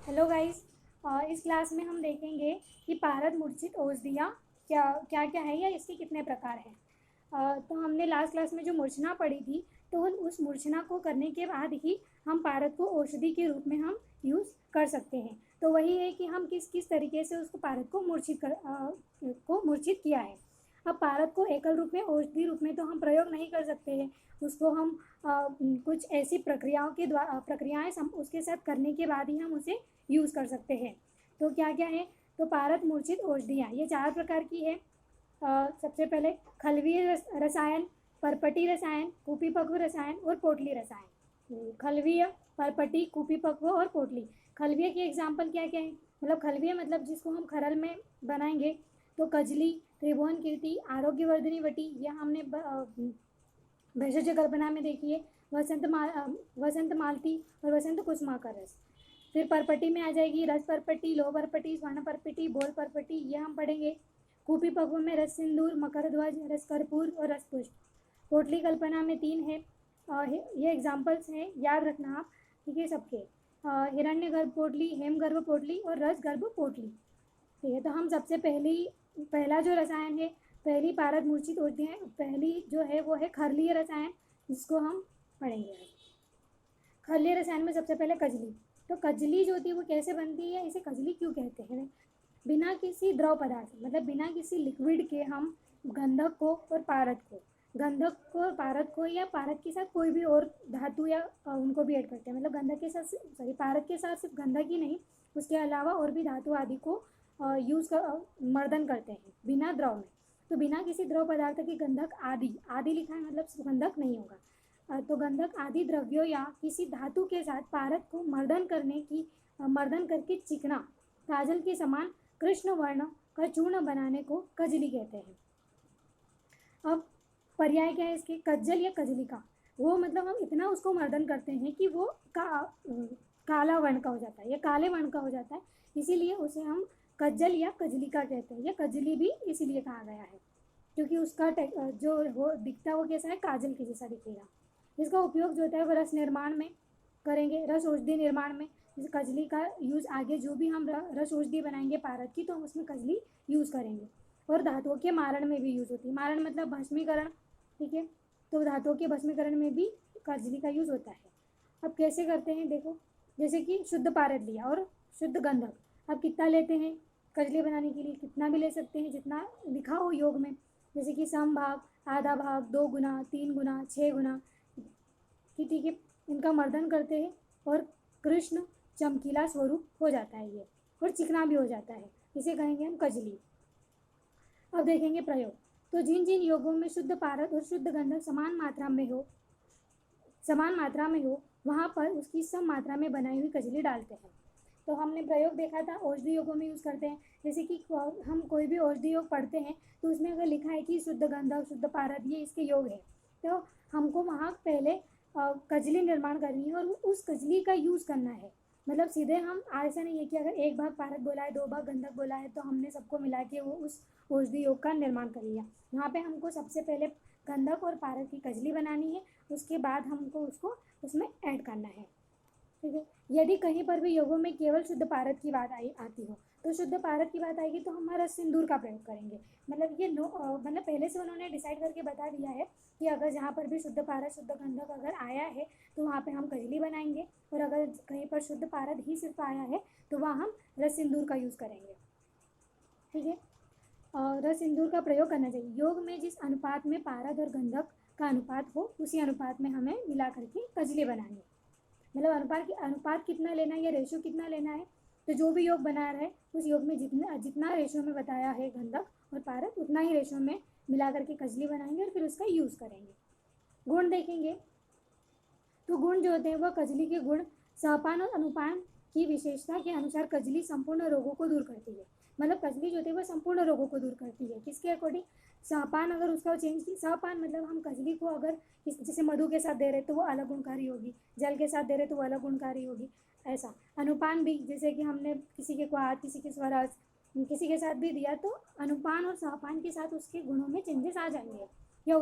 Hello guys. इस class में हम देखेंगे कि पारद मूर्छित औषधियाँ क्या क्या क्या है या इसके कितने प्रकार हैं। तो हमने लास्ट क्लास में जो मूर्छना पढ़ी थी, तो उस मूर्छना को करने के बाद ही हम पारद को औषधि के रूप में हम यूज़ कर सकते हैं। तो वही है कि हम किस किस तरीके से उसको पारद को मूर्छित किया है। अब पारद को एकल रूप में औषधि रूप में तो हम प्रयोग नहीं कर सकते हैं। उसको हम कुछ ऐसी प्रक्रियाएं उसके साथ करने के बाद ही हम उसे यूज़ कर सकते हैं। तो क्या क्या है? तो पारद मूर्छित औषधियाँ ये 4 प्रकार की है। सबसे पहले खलवीय रसायन, परपटी रसायन, कुपीपक्व रसायन और पोटली रसायन। खलवीय, परपटी, कुपीपक्व और पोटली। खलवीय के एग्जाम्पल क्या क्या है? मतलब खलवीय मतलब जिसको हम खरल में बनाएंगे, तो कजली, त्रिभुवन कीर्ति, आरोग्यवर्धिनी वटी, यह हमने भेषज कल्पना में देखी है। वसंत मालती और वसंत कुसुमा का रस। फिर परपटी में आ जाएगी रस परपटी, लोह परपटी, स्वर्ण परपटी, बोल परपटी, ये हम पढ़ेंगे। कूपी पक्व में रस सिंदूर, मकर ध्वज, रस कर्पूर और रस पुष्प। पोटली कल्पना में 3 है। ये एग्जाम्पल्स हैं, याद रखना आप, ठीक है सबके। हिरण्य गर्भ पोटली, हेम गर्भ पोटली और रस गर्भ पोटली। ठीक है, तो हम सबसे पहला जो रसायन है, पहली पारद मूर्छित होती है, पहली जो है वो है खरलीय रसायन, जिसको हम पढ़ेंगे। खरलीय रसायन में सबसे पहले कजली। तो कजली जो होती है वो कैसे बनती है, इसे कजली क्यों कहते हैं? बिना किसी द्रव पदार्थ, मतलब बिना किसी लिक्विड के हम गंधक को और पारद को, गंधक को और पारद को या पारद के साथ कोई भी और धातु या उनको भी ऐड करते हैं। मतलब गंधक के साथ, सॉरी, पारद के साथ सिर्फ गंधक ही नहीं, उसके अलावा और भी धातु आदि को यूज़ कर मर्दन करते हैं बिना द्रव में। तो बिना किसी द्रव पदार्थ के गंधक आदि, आदि लिखा है मतलब सिर्फ गंधक नहीं होगा। तो गंधक आदि द्रव्यों या किसी धातु के साथ पारद को मर्दन करके चिकना, काजल के समान कृष्ण वर्ण का चूर्ण बनाने को कजली कहते हैं। अब पर्याय क्या है इसके? कज्जल या कजली का, वो मतलब हम इतना उसको मर्दन करते हैं कि वो काला वर्ण का हो जाता है या काले वर्ण का हो जाता है, इसीलिए उसे हम कज्जल या कजली का कहते हैं। या कजली भी इसीलिए कहा गया है क्योंकि उसका जो वो दिखता वो कैसा है, काजल के जैसा दिखेगा। इसका उपयोग जो होता है वो रस निर्माण में करेंगे, रस औषधि निर्माण में। जैसे कजली का यूज़ आगे जो भी हम रस औषधि बनाएंगे पारद की, तो हम उसमें कजली यूज़ करेंगे। और धातुओं के मारण में भी यूज़ होती है। मारण मतलब भस्मीकरण, ठीक है, तो धातुओं के भस्मीकरण में भी कजली का यूज़ होता है। अब कैसे करते हैं देखो, जैसे कि शुद्ध पारद लिया और शुद्ध गंधक। अब कितना लेते हैं कजली बनाने के लिए? कितना भी ले सकते हैं जितना लिखा हो योग में, जैसे कि सम भाग, आधा भाग, 2 गुना, 3 गुना, 6 गुना, कि ठीक है, इनका मर्दन करते हैं और कृष्ण चमकीला स्वरूप हो जाता है ये, और चिकना भी हो जाता है, इसे कहेंगे हम कजली। अब देखेंगे प्रयोग। तो जिन जिन योगों में शुद्ध पारद और शुद्ध गंधक समान मात्रा में हो वहाँ पर उसकी सम मात्रा में बनाई हुई कजली डालते हैं। तो हमने प्रयोग देखा था, औषधि योगों में यूज़ करते हैं। जैसे कि हम कोई भी औषधि योग पढ़ते हैं तो उसमें अगर लिखा है कि शुद्ध गंधक, शुद्ध पारद, ये इसके योग है, तो हमको वहाँ पहले कजली निर्माण करनी है और उस कजली का यूज़ करना है। मतलब सीधे हम, ऐसा नहीं है कि अगर एक भाग पारद बोला है, 2 भाग गंधक बोला है, तो हमने सबको मिला के वो उस औषधि योग का निर्माण कर लिया। वहाँ पे हमको सबसे पहले गंधक और पारद की कजली बनानी है, उसके बाद हमको उसको उसमें ऐड करना है, ठीक है। यदि कहीं पर भी योगों में केवल शुद्ध पारद की बात आती हो, तो शुद्ध पारद की बात आएगी तो हमारा सिंदूर का प्रयोग करेंगे। मतलब ये मतलब पहले से उन्होंने डिसाइड करके बता दिया है कि अगर जहाँ पर भी शुद्ध पारद, शुद्ध गंधक अगर आया है तो वहाँ पे हम कजली बनाएंगे, और अगर कहीं पर शुद्ध पारद ही सिर्फ आया है तो वहाँ हम रस सिंदूर का यूज़ करेंगे, ठीक है। रस सिंदूर का प्रयोग करना चाहिए। योग में जिस अनुपात में पारद और गंधक का अनुपात हो, उसी अनुपात में हमें मिला करके कजली बनानी है। मतलब अनुपात कितना लेना है या रेशो कितना लेना है, तो जो भी योग बना रहा है उस योग में जितना रेशो में बताया है गंधक और पारद, उतना ही रेशो में मिला करके कजली बनाएंगे और फिर उसका यूज़ करेंगे। गुण देखेंगे, तो गुण जो होते हैं वह कजली के गुण सहपान और अनुपान की विशेषता के अनुसार कजली संपूर्ण रोगों को दूर करती है। मतलब कजली जो होती है वह संपूर्ण रोगों को दूर करती है। किसके अकॉर्डिंग? सहपान अगर उसका चेंज की, सहपान मतलब हम कजली को अगर जैसे मधु के साथ दे रहे तो वो अलग गुणकारी होगी, जल के साथ दे रहे तो वो अलग गुणकारी होगी, ऐसा। अनुपान भी, जैसे कि हमने किसी के क्वाथ, किसी के स्वरस, किसी के साथ भी दिया, तो अनुपान और सहपान के साथ उसके गुणों में चेंजेस आ जाएंगे, या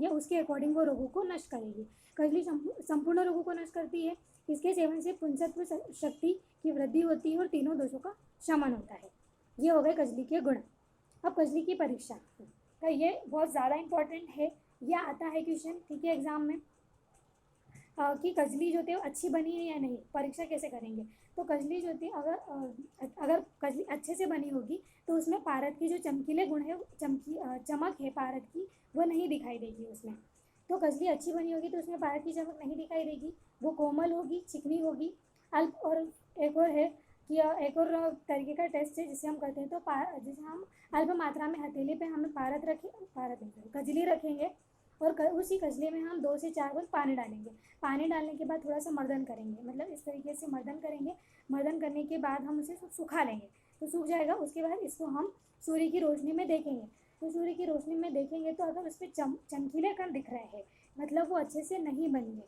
उसके अकॉर्डिंग वो रोगों को नष्ट करेगी। कजली संपूर्ण रोगों को नष्ट करती है, इसके सेवन से पुंसत्व शक्ति की वृद्धि होती है और तीनों दोषों का शमन होता है। ये हो गए कजली के गुण। अब कजली की परीक्षा का ये बहुत ज़्यादा इम्पोर्टेंट है, यह आता है क्वेश्चन, ठीक है, एग्जाम में कि कजली जो थी वो अच्छी बनी है या नहीं, परीक्षा कैसे करेंगे। तो कजली जो थी अगर कजली अच्छे से बनी होगी तो उसमें पारद की जो चमकीले गुण है, चमक है पारद की, वो नहीं दिखाई देगी उसमें। तो कजली अच्छी बनी होगी तो उसमें पारद की चमक नहीं दिखाई देगी, वो कोमल होगी, चिकनी होगी, अल्प। और एक और है कि एक और तरीके का टेस्ट है जिसे हम करते हैं, तो जिसे हम अल्प मात्रा में हथेली पे हमें कजली रखेंगे और उसी कजले में हम 2 से 4 बूंद पानी डालेंगे। पानी डालने के बाद थोड़ा सा मर्दन करेंगे, मतलब इस तरीके से मर्दन करेंगे। मर्दन करने के बाद हम उसे सुखा लेंगे, तो सूख जाएगा। उसके बाद इसको हम सूर्य की रोशनी में देखेंगे, तो सूर्य की रोशनी में देखेंगे तो अगर उस पर चमकीले कण दिख रहे हैं मतलब वो अच्छे से नहीं बनी है,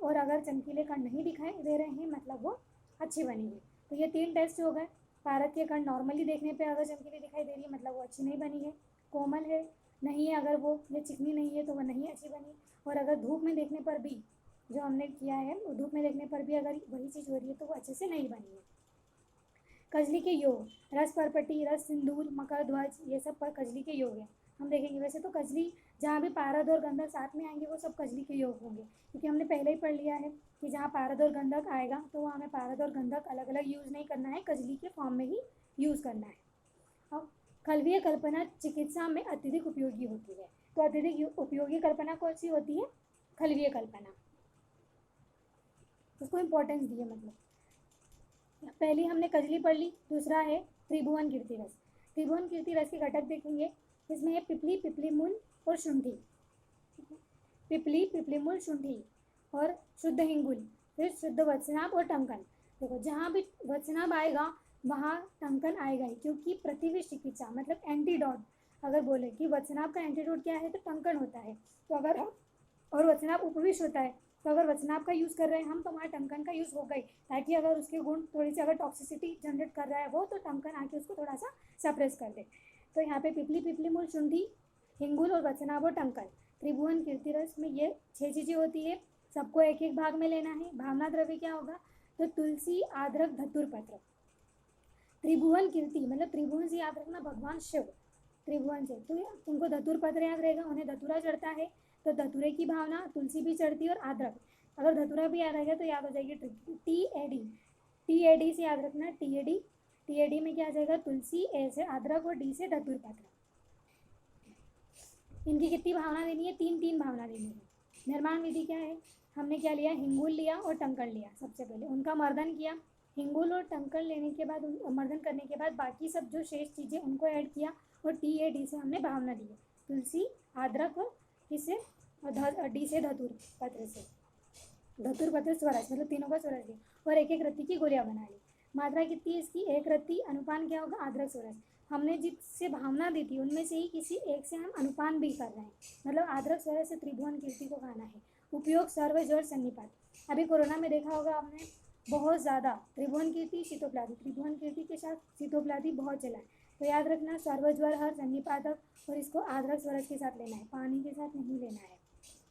और अगर चमकीले कण नहीं दिखाई दे रहे हैं मतलब वो अच्छी बनी है। तो ये 3 टेस्ट हो गए। पारद के कण नॉर्मली देखने पे अगर चमकीली दिखाई दे रही है मतलब वो अच्छी नहीं बनी है, कोमल है नहीं है, अगर वो ये चिकनी नहीं है तो वो नहीं अच्छी बनी, और अगर धूप में देखने पर भी जो हमने किया है धूप में देखने पर भी अगर वही चीज़ हो रही है तो वो अच्छे से नहीं बनी है। कजली के योग, रस परपटी, रस सिंदूर, मकर ध्वज, ये सब पर कजली के योग हैं, हम देखेंगे। वैसे तो कजली जहाँ भी पारद और गंधक साथ में आएंगे वो सब कजली के योग होंगे, क्योंकि हमने पहले ही पढ़ लिया है कि जहाँ पारद और गंधक आएगा तो वहाँ हमें पारद और गंधक अलग अलग यूज़ नहीं करना है, कजली के फॉर्म में ही यूज़ करना है। अब खलवीय कल्पना चिकित्सा में अत्यधिक उपयोगी होती है, तो अत्यधिक उपयोगी कल्पना कौन सी होती है, खलवीय कल्पना, उसको इम्पोर्टेंस दिए। मतलब पहली हमने कजली पढ़ ली, दूसरा है त्रिभुवन कीर्ति रस। त्रिभुवन कीर्ति रस के घटक देखेंगे, इसमें है पिपली, पिपली मूल और शुंठी, पिपली, पिपली मूल, शुंठी और शुद्ध हिंगुल, फिर शुद्ध वत्सनाभ और टंकन। देखो जहाँ भी वत्सनाभ आएगा वहाँ टंकन आएगा ही, क्योंकि प्रतिविष चिकित्सा मतलब एंटीडोट, अगर बोले कि वत्सनाभ का एंटीडोट क्या है तो टंकन होता है। तो अगर और वत्सनाभ उपविष्ट होता है, तो अगर वत्सनाभ का यूज़ कर रहे हैं हम तो वहाँ टंकन का यूज़ हो गई, ताकि अगर उसके गुण थोड़ी सी अगर टॉक्सिसिटी जनरेट कर रहा है वो, तो टंकन आके उसको थोड़ा सा सप्रेस कर दे। तो यहाँ पे पिपली, पिपली मूल, शुंठी, हिंगुल और वत्सनाभ और टंकन। त्रिभुवन कीर्ति रस में ये 6 चीज़ें होती है, सबको एक एक भाग में लेना है। भावना द्रव्य क्या होगा, तो तुलसी, आद्रक, धतुर पत्र। त्रिभुवन कीर्ति मतलब त्रिभुवन से याद रखना भगवान शिव, त्रिभुवन से, तो तुमको धतुर पत्र याद रहेगा, उन्हें धतुरा चढ़ता है, तो धतुरे की भावना, तुलसी भी चढ़ती है और आद्रक। अगर धतुरा भी याद आ गया तो याद हो जाएगी TAD, TAD से याद रखना, TAD, TAD में क्या आ जाएगा, तुलसी, A से आद्रक और D से धतुर पत्र। इनकी कितनी भावना देनी है, 3 भावना देनी है। निर्माण विधि क्या है, हमने क्या लिया, हिंगुल लिया और टंकन लिया, सबसे पहले उनका मर्दन किया। हिंगुल और टंकन लेने के बाद मर्दन करने के बाद बाकी सब जो शेष चीज़ें उनको ऐड किया, और TAD से हमने भावना दी, तुलसी, आद्रक और किससे, D से धतुर पत्र से, धतुर पत्र स्वरस मतलब तीनों का स्वरस दिया, और एक एक रत्ती की गोलियां बना ली। मात्रा कितनी है इसकी, 1 रत्ती, अनुपान क्या होगा, आद्रक स्वरस। हमने जिससे भावना दी थी उनमें से ही किसी एक से हम अनुपान भी कर रहे हैं, मतलब आद्रक स्वरस से त्रिभुवन कीर्ति को खाना है। उपयोग सर्व जड़ सन्निपात, अभी कोरोना में देखा होगा आपने बहुत ज़्यादा त्रिभुवन कीर्ति, शीतोप्लादी, त्रिभुवन कीर्ति के साथ शीतोप्लादी बहुत चला है, तो याद रखना सर्वज्वर हर सन्निपातक, और इसको आद्रक स्वरस के साथ लेना है, पानी के साथ नहीं लेना है,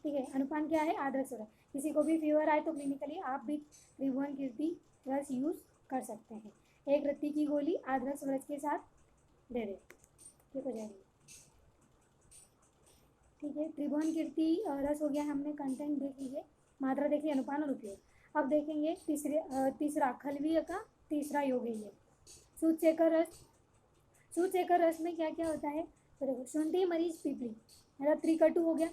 ठीक है। अनुपान क्या है, आद्रक स्वरस। किसी को भी फीवर आए तो क्लिनिकली आप भी त्रिभुवन कीर्ति रस यूज़ कर सकते हैं। 1 रत्ती की गोली आद्रक स्वरस के साथ दे दे, ठीक हो जाएगी, ठीक है। त्रिभुवन कीर्ति रस हो गया, हमने कंटेंट देख लीजिए, मात्रा देख ली, अनुपान और उपयोग। अब देखेंगे तीसरा खलवीय का तीसरा योग है ये, सूतशेखर रस। सूतशेखर रस में क्या क्या होता है, तो देखो शुंठी, मरीच, पिपली, मतलब त्रिकटु हो गया।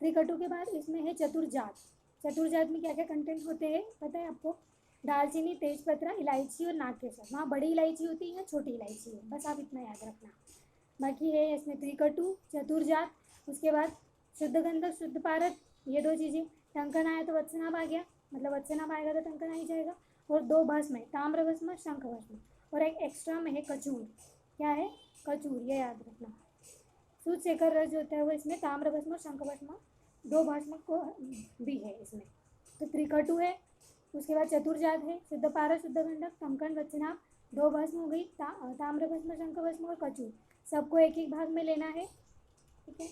त्रिकटु के बाद इसमें है चतुर्जात। चतुर्जात में क्या क्या कंटेंट होते हैं पता है आपको, दालचीनी, तेजपत्ता, इलायची और नागकेसर। वहाँ बड़ी इलायची होती है या छोटी इलायची है, बस आप इतना याद रखना। बाकी है इसमें त्रिकटु, चतुर्जात, उसके बाद शुद्ध गंधक, शुद्ध पारद, ये 2 चीज़ें। टंकन आया तो वत्सनाभ आ गया, मतलब वत्सनाभ आएगा तो टंकन आ ही जाएगा। और 2 भस्म है, ताम्र भस्म, शंख भस्म, और एक एक्स्ट्रा में है कचूर। क्या है, कचूर, ये याद रखना। सूतशेखर रस जो होता है वो इसमें ताम्र भस्म और शंख भस्म, 2 भस्म को भी है इसमें। तो त्रिकटु है, उसके बाद चतुर्जात है, शुद्ध पारद, शुद्ध गंधक, टंकन, वत्सनाभ, 2 भस्म हो गई, ताम्र भस्म, शंख भस्म और कचूर, सबको एक एक भाग में लेना है, ठीक है।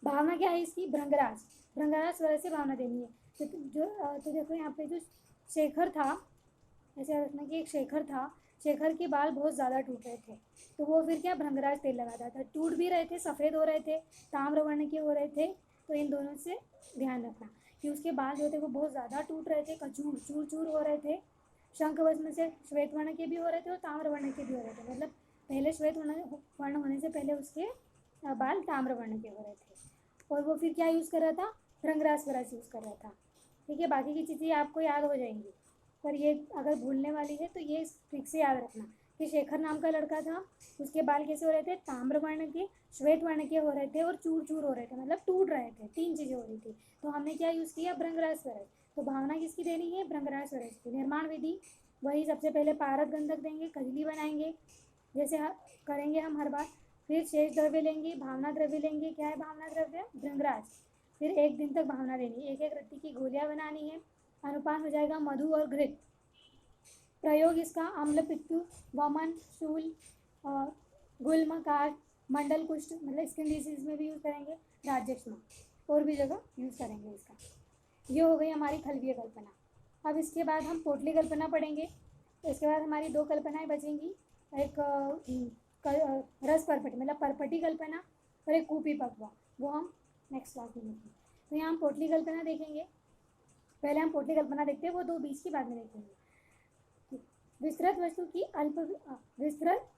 भावना क्या है इसकी, भृंगराज, भृंगराज स्वर से भावना देनी है। तो देखो यहाँ पे जो शेखर था, ऐसे रखना कि एक शेखर था, शेखर के बाल बहुत ज़्यादा टूट रहे थे, तो वो फिर क्या भृंगराज तेल लगाता था। टूट भी रहे थे, सफ़ेद हो रहे थे, ताम्र वर्ण के हो रहे थे, तो इन दोनों से ध्यान रखना कि उसके बाल जो थे वो बहुत ज़्यादा टूट रहे थे, कचूर चूर चूर हो रहे थे। शंख वर्ण से श्वेत वर्ण के भी हो रहे थे और ताम्र वर्ण के भी हो रहे थे, मतलब पहले श्वेत वर्ण होने से पहले उसके बाल ताम्र वर्ण के हो रहे थे। और वो फिर क्या यूज़ कर रहा था, भृंगराज स्वराज यूज़ कर रहा था। ठीक है, बाकी की चीज़ें आपको याद हो जाएंगी, पर ये अगर भूलने वाली है तो ये ट्रिक से याद रखना कि शेखर नाम का लड़का था, उसके बाल कैसे हो रहे थे, ताम्र वर्ण के, श्वेत वर्ण के हो रहे थे और चूर चूर हो रहे थे, मतलब टूट रहे थे, 3 चीज़ें हो रही थी। तो हमने क्या यूज़ किया, भृंगराज स्वराज। तो भावना किसकी देनी है, भृंगराज स्वराज की। निर्माण विधि वही, सबसे पहले पारद गंधक देंगे, कजली बनाएंगे जैसे करेंगे हम हर बार। फिर शेष द्रव्य लेंगे, भावना द्रव्य लेंगे। क्या है भावना द्रव्य, भृंगराज। फिर 1 दिन तक भावना देनी, एक एक रत्ती की गोलियां बनानी है। अनुपान हो जाएगा मधु और घृत। प्रयोग इसका अम्ल, पित्तु, वमन, शूल, गुल्म, काट, मंडल कुष्ठ, मतलब स्किन डिजीज में भी यूज़ करेंगे, राज्यक्षमा और भी जगह यूज़ करेंगे इसका। ये हो गई हमारी खलवीय कल्पना। अब इसके बाद हम पोटली कल्पना पढ़ेंगे। तो इसके बाद हमारी 2 कल्पनाएं बचेंगी, एक रस परपटी मतलब परपटी कल्पना और एक कूपी पकवा, वो हम नेक्स्ट क्लास में देखेंगे। तो यहाँ हम पोटली कल्पना देखेंगे। पहले हम पोटली कल्पना देखते हैं, वो 2 बीच की बाद में देखेंगे। विस्तृत वस्तु की विस्तृत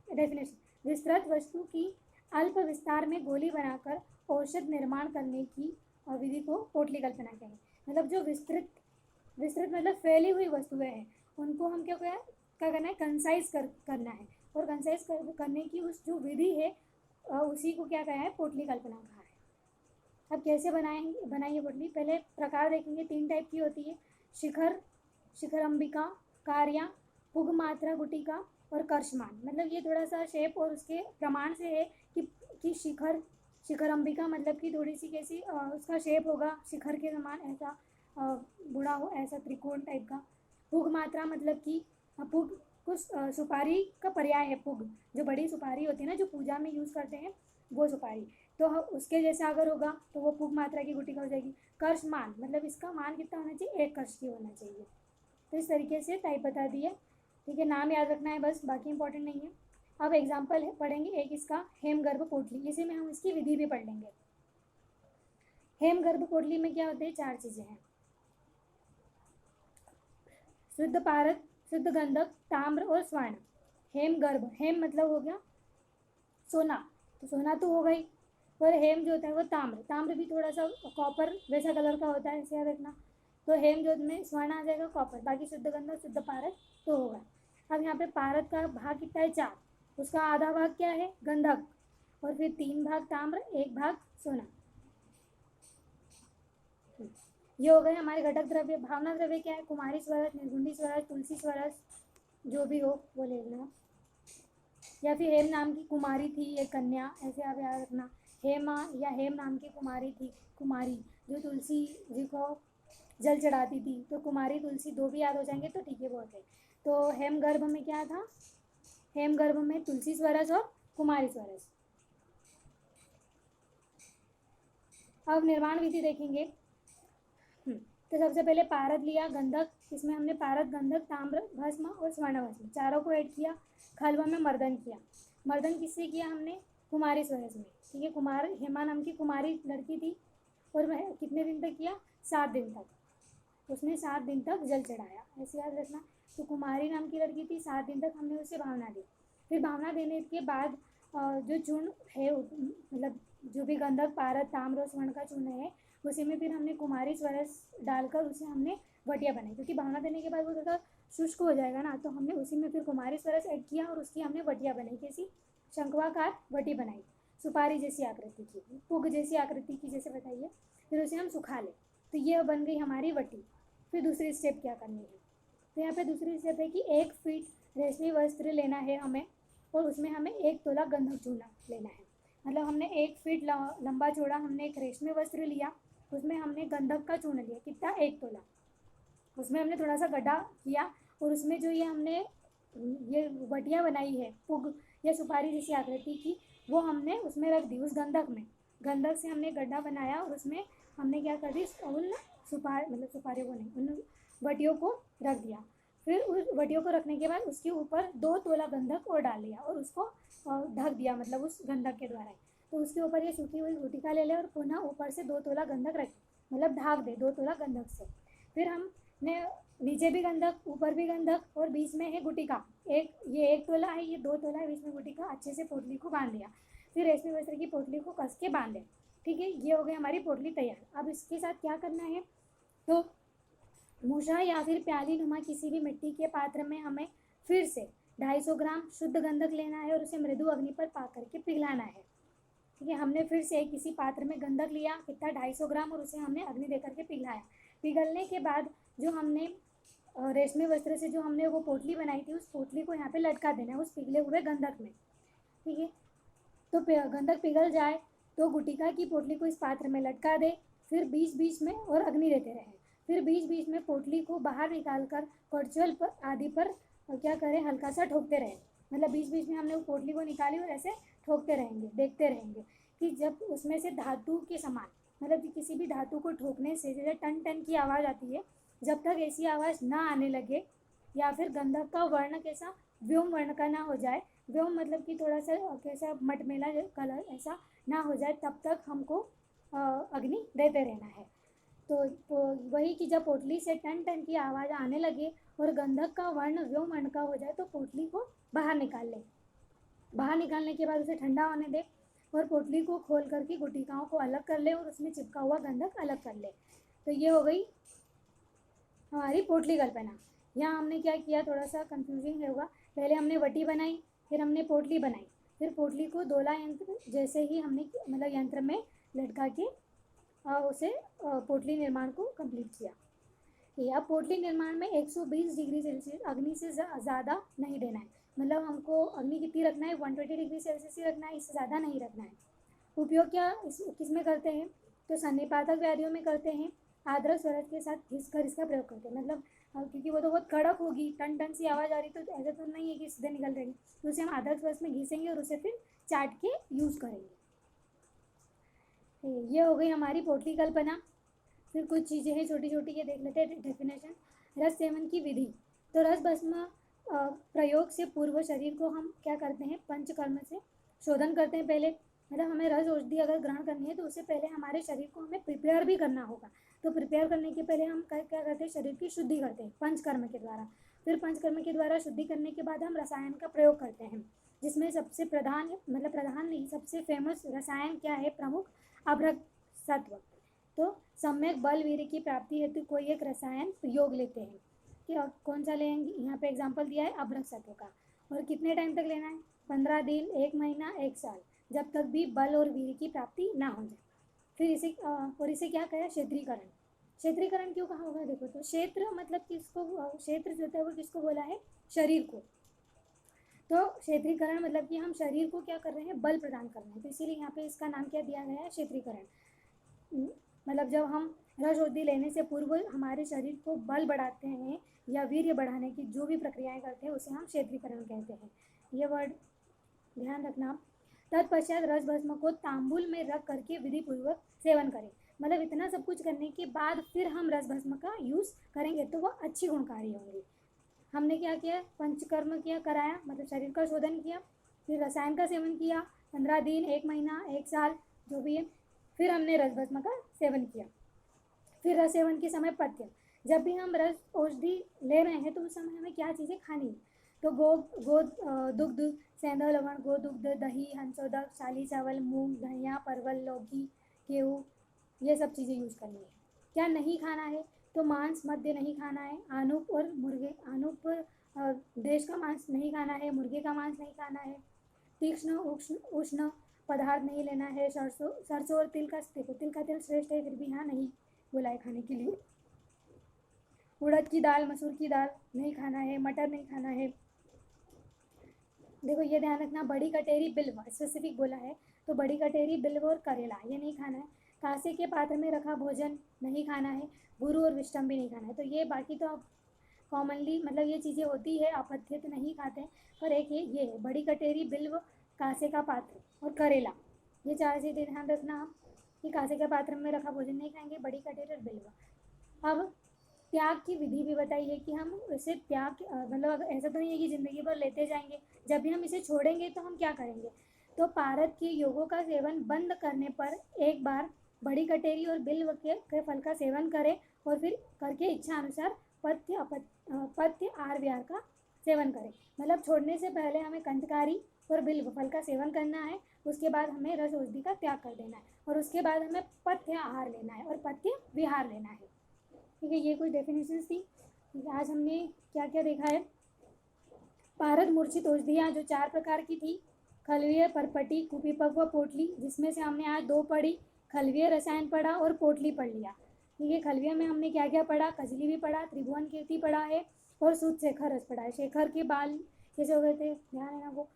डेफिनेशन, विस्तृत वस्तु की अल्प विस्तार में गोली बनाकर औषध निर्माण करने की विधि को पोटली कल्पना कहेंगे। मतलब जो विस्तृत मतलब फैली हुई वस्तुएं हैं, उनको हम क्या करना है, कंसाइज करना है, और कंसाइज करने की उस जो विधि है उसी को क्या कहा है, पोटली कल्पना कहा है। अब कैसे बनाइए पोटली, पहले प्रकार देखेंगे। 3 टाइप की होती है, शिखर अंबिका, कार्या, पुग मात्रा गुटिका और कर्षमान। मतलब ये थोड़ा सा शेप और उसके प्रमाण से है कि शिखर अंबिका मतलब कि थोड़ी सी कैसी उसका शेप होगा, शिखर के समान ऐसा बुढ़ा हो, ऐसा त्रिकोण टाइप का। पुग मात्रा मतलब कि पुग कुछ सुपारी का पर्याय है। पुग जो बड़ी सुपारी होती है ना, जो पूजा में यूज़ करते हैं, वो सुपारी, तो उसके जैसा अगर होगा तो वो पुग मात्रा की गुटिका हो जाएगी। कर्ष मान मतलब इसका मान कितना होना चाहिए, 1 कर्ष की होना चाहिए। तो इस तरीके से टाइप बता दिए। ठीक है, नाम याद रखना है बस, बाकी इंपॉर्टेंट नहीं है। अब एग्जाम्पल पढ़ेंगे एक इसका, हेमगर्भ पोटली। इसी में हम इसकी विधि भी पढ़ लेंगे। हेमगर्भ पोटली में क्या होते हैं, 4 चीज़ें हैं, शुद्ध पारद, शुद्ध गंधक, ताम्र और स्वर्ण। हेमगर्भ, हेम मतलब हो गया सोना, तो सोना तो हो गई, और हेम जो होता है वो ताम्र भी थोड़ा सा कॉपर वैसा कलर का होता है, ऐसे याद रखना। तो हेम जो में स्वर्ण आ जाएगा, कॉपर, बाकी शुद्ध गंधक शुद्ध पारद तो होगा। अब यहाँ पे पारद का भाग कितना है, 4, उसका आधा भाग क्या है, गंधक, और फिर 3 भाग ताम्र, 1 भाग सोना। ये हो गए हमारे घटक द्रव्य। भावना द्रव्य क्या है, कुमारी स्वरस, निर्गुंडी स्वरस, तुलसी स्वरस, जो भी हो वो ले लेना। या फिर हेम नाम की कुमारी थी एक कन्या, ऐसे आप याद रखना। हेमा या हेम नाम की कुमारी थी, कुमारी जो तुलसी जी को जल चढ़ाती थी, तो कुमारी तुलसी 2 भी याद हो जाएंगे तो ठीक है, बहुत है। तो हेम गर्भ में क्या था, हेम गर्भ में तुलसी स्वरस और कुमारी स्वरस। अब निर्माण विधि देखेंगे। तो सबसे पहले पारद लिया, गंधक, इसमें हमने पारद, गंधक, ताम्र, भस्म और स्वर्ण भस्म चारों को ऐड किया। खलवा में मर्दन किया। मर्दन किससे किया हमने, कुमारी स्वरस में। ठीक है, कुमार हेमा नाम की कुमारी लड़की थी, और वह कितने दिन तक किया, 7 दिन तक। उसने 7 दिन तक जल चढ़ाया, ऐसे याद रखना। तो कुमारी नाम की लड़की थी, 7 दिन तक हमने उसे भावना दी। फिर भावना देने के बाद जो चूर्ण है, मतलब जो भी गंधक, पारद, ताम्र और स्वर्ण का चूर्ण है, उसी में फिर हमने कुमारी स्वरस डालकर उसे हमने वटिया बनाई, क्योंकि भावना देने के बाद वो थोड़ा शुष्क हो जाएगा ना, तो हमने उसी में फिर कुमारी स्वरस ऐड किया और उसकी हमने वटिया बनाई। कैसी, शंक्वाकार वटी बनाई, सुपारी जैसी आकृति की, पुग जैसी आकृति की जैसे बताइए। फिर उसे हम सुखा ले, तो ये बन गई हमारी वटी। फिर दूसरी स्टेप क्या करनी है, तो यहाँ पे दूसरी स्टेप है कि 1 फीट रेशमी वस्त्र लेना है हमें, और उसमें हमें 1 तोला गंधक चूना लेना है। मतलब हमने 1 फीट लंबा चौड़ा हमने एक रेशमी वस्त्र लिया, उसमें हमने गंधक का चूर्ण लिया, कितना, 1 तोला। उसमें हमने थोड़ा सा गड्ढा किया, और उसमें जो ये हमने ये वटिया बनाई है पुग या सुपारी जैसी आकृति की, वो हमने उसमें रख दी, उस गंधक में। गंधक से हमने गड्ढा बनाया और उसमें हमने क्या कर दी, सुपारियों को नहीं, उन वटियों को रख दिया। फिर उस वटियों को रखने के बाद उसके ऊपर 2 तोला गंधक और डाल लिया और उसको ढक दिया, मतलब उस गंधक के द्वारा। तो उसके ऊपर ये सूखी हुई गुटिका ले ले और पुनः ऊपर से 2 तोला गंधक रख, मतलब ढाक दे 2 तोला गंधक से। फिर हमने नीचे भी गंधक, ऊपर भी गंधक और बीच में है गुटिका। ये 1 तोला है, ये 2 तोला है, बीच में गुटिका। अच्छे से पोटली को बांध दिया। फिर रेशमी वस्त्र की पोटली को कस के बांध दे। ठीक है, ये हो गई हमारी पोटली तैयार। अब इसके साथ क्या करना है, तो मूसा या फिर प्याली नुमा किसी भी मिट्टी के पात्र में हमें फिर से 250 ग्राम शुद्ध गंधक लेना है और उसे मृदु अग्नि पर पा करके पिघलाना है। ठीक है, हमने फिर से किसी पात्र में गंधक लिया, कितना 250 ग्राम, और उसे हमने अग्नि देकर के पिघलाया। पिघलने के बाद जो हमने रेशमी वस्त्र से जो हमने वो पोटली बनाई थी, उस पोटली को यहाँ पे लटका देना है उस पिघले हुए गंधक में। ठीक है, तो गंधक पिघल जाए तो गुटिका की पोटली को इस पात्र में लटका दे। फिर बीच बीच में और अग्नि देते रहें। फिर बीच बीच में पोटली को बाहर निकाल कर करछुल पर आदि पर क्या करें, हल्का सा ठोकते रहें। मतलब बीच बीच में हमने वो पोटली को निकाली और ऐसे ठोकते रहेंगे, देखते रहेंगे कि जब उसमें से धातु के समान, मतलब कि किसी भी धातु को ठोकने से जैसे टन टन की आवाज़ आती है, जब तक ऐसी आवाज़ ना आने लगे या फिर गंधक का वर्ण कैसा व्योम वर्ण का ना हो जाए, व्योम मतलब कि थोड़ा सा कैसा मटमेला कलर ऐसा ना हो जाए, तब तक हमको अग्नि देते रहना है। तो वही कि जब पोटली से टन टन की आवाज़ आने लगे और गंधक का वर्ण व्योम वर्ण का हो जाए तो पोटली को बाहर निकाल ले। बाहर निकालने के बाद उसे ठंडा होने दे और पोटली को खोल करके गुटिकाओं को अलग कर ले और उसमें चिपका हुआ गंधक अलग कर ले। तो ये हो गई हमारी पोटली कल्पना। यहाँ हमने क्या किया, थोड़ा सा कंफ्यूजिंग होगा। पहले हमने वटी बनाई, फिर हमने पोटली बनाई, फिर पोटली को दोला यंत्र जैसे ही हमने मतलब यंत्र में लटका के उसे पोटली निर्माण को कंप्लीट किया। ये अब पोटली निर्माण में 120 डिग्री सेल्सियस अग्नि से ज़्यादा नहीं देना है। मतलब हमको अग्नि कितनी रखना है, 120 डिग्री सेल्सियस ही रखना है, इससे ज़्यादा नहीं रखना है। उपयोग क्या किस में करते हैं, तो सन्निपातक व्याधियों में करते हैं। आद्रक स्वरज के साथ घिस कर इसका प्रयोग करते हैं। मतलब क्योंकि वो तो बहुत कड़क होगी, टन टन सी आवाज़ आ रही, तो ऐसा तो नहीं है कि सीधे निकल रहेगी, तो उसे हम आद्रक स्वरज में घिसेंगे और उसे फिर चाट के यूज़ करेंगे। ये हो गई हमारी पोटली कल्पना। फिर कुछ चीज़ें हैं छोटी छोटी, ये देख लेते हैं डेफिनेशन। रस सेवन की विधि, तो रस भस्म प्रयोग से पूर्व शरीर को हम क्या करते हैं, पंचकर्म से शोधन करते हैं। पहले मतलब हमें रस औषधि अगर ग्रहण करनी है तो उससे पहले हमारे शरीर को हमें प्रिपेयर भी करना होगा। तो प्रिपेयर करने के पहले हम क्या करते हैं, शरीर की शुद्धि करते हैं पंचकर्म के द्वारा। फिर पंचकर्म के द्वारा शुद्धि करने के बाद हम रसायन का प्रयोग करते हैं, जिसमें सबसे प्रधान, मतलब प्रधान नहीं, सबसे फेमस रसायन क्या है, प्रमुख अभ्रक सत्व। तो सम्यक बल वीर्य की प्राप्ति हेतु कोई एक रसायन प्रयोग लेते हैं कि कौन सा लेंगे, यहाँ पे एग्जांपल दिया है अभ्रक सत्व का। और कितने टाइम तक लेना है, 15 दिन, 1 महीना, 1 साल, जब तक भी बल और वीर्य की प्राप्ति ना हो जाए। फिर इसे क्या कहा, क्षेत्रीकरण। क्षेत्रीकरण क्यों कहा होगा, देखो तो क्षेत्र मतलब किसको, क्षेत्र जो होता है वो किसको बोला है, शरीर को। तो क्षेत्रीकरण मतलब कि हम शरीर को क्या कर रहे हैं, बल प्रदान कर रहे हैं, तो इसीलिए यहाँ पे इसका नाम क्या दिया गया है, क्षेत्रीकरण। मतलब जब हम रस औषधि लेने से पूर्व हमारे शरीर को बल बढ़ाते हैं या वीर्य बढ़ाने की जो भी प्रक्रियाएं करते हैं उसे हम क्षेत्रीकरण कहते हैं। ये वर्ड ध्यान रखना। तत्पश्चात रस भस्म को तांबुल में रख करके विधि पूर्वक सेवन करें। मतलब इतना सब कुछ करने के बाद फिर हम रस भस्म का यूज़ करेंगे तो वह अच्छी गुणकारी होंगी। हमने क्या किया, पंचकर्म किया, कराया, मतलब शरीर का शोधन किया, फिर रसायन का सेवन किया, 15 दिन, 1 महीना, 1 साल, जो भी है। फिर हमने रस भस्म का सेवन किया। फिर रस सेवन के समय पथ्य, जब भी हम रस औषधि ले रहे हैं तो उस समय हमें क्या चीज़ें खानी है, तो दुग्ध, सेंधा लवण, गोदुग्ध, दही, हंसोदक, साली चावल, मूंग, धनिया, परवल, लौकी, गेहूँ, ये सब चीज़ें यूज़ करनी है। क्या नहीं खाना है, तो मांस मध्य नहीं खाना है, आनूप और मुर्गे, आनूप देश का मांस नहीं खाना है, मुर्गे का मांस नहीं खाना है, तीक्ष्ण उष्ण पदार्थ नहीं लेना है, सरसों और तिल का, देखो तिल का तेल श्रेष्ठ है, फिर भी यहाँ नहीं बोला है खाने के लिए। उड़द की दाल, मसूर की दाल नहीं खाना है, मटर नहीं खाना है। देखो ये ध्यान रखना, बड़ी कटेरी बिल्व स्पेसिफिक बोला है, तो बड़ी कटेरी बिल्व और करेला ये नहीं खाना है। कांसे के पात्र में रखा भोजन नहीं खाना है, गुरु और विष्टम भी नहीं खाना है। तो ये बाकी तो आप कॉमनली मतलब ये चीज़ें होती है, अपथ्य तो नहीं खाते हैं, पर एक ये है बड़ी कटेरी बिल्व, कांसे का पात्र और करेला, ये 4 चीज़ें ध्यान रखना आप कि कांसे के पात्र में रखा भोजन नहीं खाएंगे, बड़ी कटेरी और बिल्व। अब त्याग की विधि भी बताई है कि हम इसे त्याग मतलब ऐसा तो नहीं है कि ज़िंदगी भर लेते जाएंगे, जब भी हम इसे छोड़ेंगे तो हम क्या करेंगे। तो पारद के योगों का सेवन बंद करने पर एक बार बड़ी कटेरी और बिल्व के फल का सेवन करें और फिर करके इच्छा अनुसार पथ्य आर विहार का सेवन करें। मतलब छोड़ने से पहले हमें कंटकारी और बिल्व फल का सेवन करना है, उसके बाद हमें रस औषधि का त्याग कर देना है और उसके बाद हमें पथ्य आहार लेना है और पथ्य विहार लेना है। ठीक है, ये कुछ डेफिनेशंस थी। आज हमने क्या क्या देखा है। पारद मूर्छित औषधियाँ जो 4 प्रकार की थी, खलवीय, परपटी, कुपिपक्व, पोटली, जिसमें से हमने आज 2 पढ़ी। खलवीय रसायन पढ़ा और पोटली पढ़ लिया। ठीक है, खलवीय में हमने क्या क्या पढ़ा, कजली भी पढ़ा, त्रिभुवन कीर्ति पढ़ा है और शुद्ध शेखर रस पढ़ा है। शेखर के बाल कैसे हो गए थे, ध्यान है ना वो।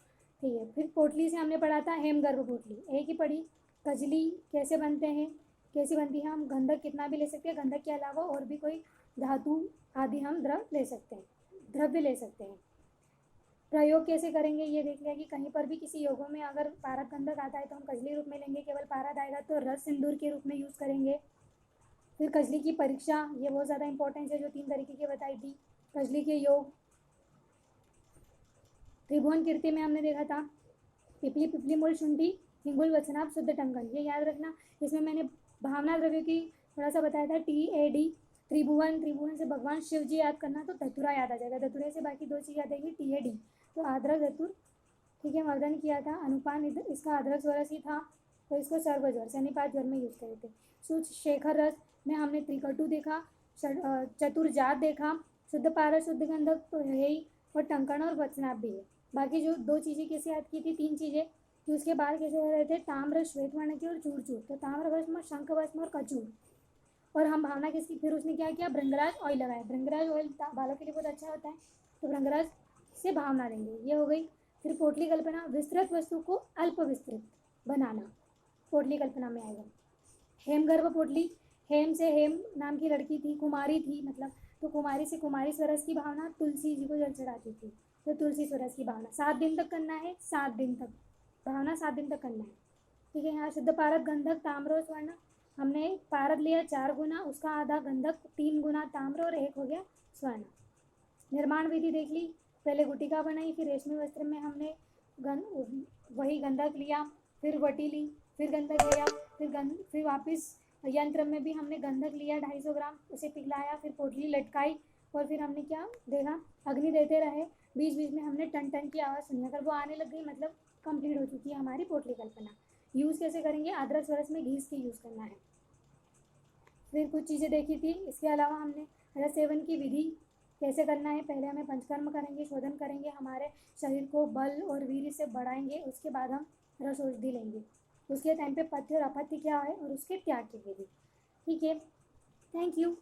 ठीक है, फिर पोटली से हमने पढ़ा था हेमगर्भ पोटली, एक ही पढ़ी। कजली कैसे बनते हैं, कैसी बनती है, हम गंधक कितना भी ले सकते हैं, गंधक के अलावा और भी कोई धातु आदि हम द्रव्य ले सकते हैं। प्रयोग कैसे करेंगे ये देख लिया कि कहीं पर भी किसी योगों में अगर पारद गंधक आता है तो हम कजली रूप में लेंगे, केवल पारद आएगा तो रस सिंदूर के रूप में यूज़ करेंगे। फिर कजली की परीक्षा, ये बहुत ज़्यादा इंपॉर्टेंट है, जो 3 तरीके की बताई थी। कजली के योग, त्रिभुवन कीर्ति में हमने देखा था पिपली पिपली मूल शुंठी हिंगुल वचनाभ शुद्ध टंकन, ये याद रखना। इसमें मैंने भावना द्रव्य की थोड़ा सा बताया था, TAD। त्रिभुवन, त्रिभुवन से भगवान शिव जी याद करना तो धतुरा याद आ जाएगा, धतुरे से बाकी 2 चीज़ याद आएगी, TAD। तो आद्रक धतुर, ठीक है, मर्दन किया था। अनुपान इसका आद्रक स्वरस ही था, तो इसको सर्वज्वर सन्निपात ज्वर में यूज़ करे थे। शुद्ध शेखर रस में हमने त्रिकटु देखा, चतुर्जात देखा, शुद्ध पारस शुद्ध गंधक तो है ही, और टंकण और वचनाभ भी है। बाकी जो 2 चीज़ें कैसे याद की थी, 3 चीज़ें कि उसके बाल कैसे हो रहे थे, ताम्र श्वेत वर्ण की और चूर चूर, तो ताम्र भस्म, शंख भस्म और कचूर। और हम भावना किसकी, फिर उसने क्या किया, भृंगराज ऑयल लगाया। भृंगराज ऑयल बालों के लिए बहुत अच्छा होता है, तो भृंगराज से भावना देंगे, ये हो गई। फिर पोटली कल्पना, विस्तृत वस्तु को अल्प विस्तृत बनाना, पोटली कल्पना में आएगा। हेमगर्भ पोटली, हेम से हेम नाम की लड़की थी, कुमारी थी मतलब, तो कुमारी से कुमारी स्वरस की भावना, तुलसी जी को जल चढ़ाती थी, तो तुलसी स्वरस की भावना 7 दिन तक करना है, 7 दिन तक भावना 7 दिन तक करना है। ठीक है, यहाँ शुद्ध पारद गंधक ताम्र स्वर्ण, हमने पारद लिया 4 गुना, उसका आधा गंधक, 3 गुना ताम्र और 1 हो गया स्वर्ण। निर्माण विधि देख ली, पहले गुटिका बनाई, फिर रेशमी वस्त्र में हमने वही गंधक लिया, फिर वटी ली, फिर गंधक लिया, फिर वापस यंत्र में भी हमने गंधक लिया 250 ग्राम, उसे पिघलाया, फिर पोटली लटकाई और फिर हमने क्या देखा, अग्नि देते रहे, बीच बीच में हमने टन टन की आवाज़ सुनी। अगर वो आने लग गई मतलब कंप्लीट हो चुकी है हमारी पोटली कल्पना। यूज़ कैसे करेंगे, अदरक स्वरस में घीस के यूज़ करना है। फिर कुछ चीज़ें देखी थी, इसके अलावा हमने रस सेवन की विधि कैसे करना है। पहले हमें पंचकर्म करेंगे, शोधन करेंगे, हमारे शरीर को बल और वीर्य से बढ़ाएंगे, उसके बाद हम रस औषधि लेंगे। उसके टाइम पे पथ्य और अपथ्य क्या है और उसके त्याग की विधि। ठीक है, थैंक यू।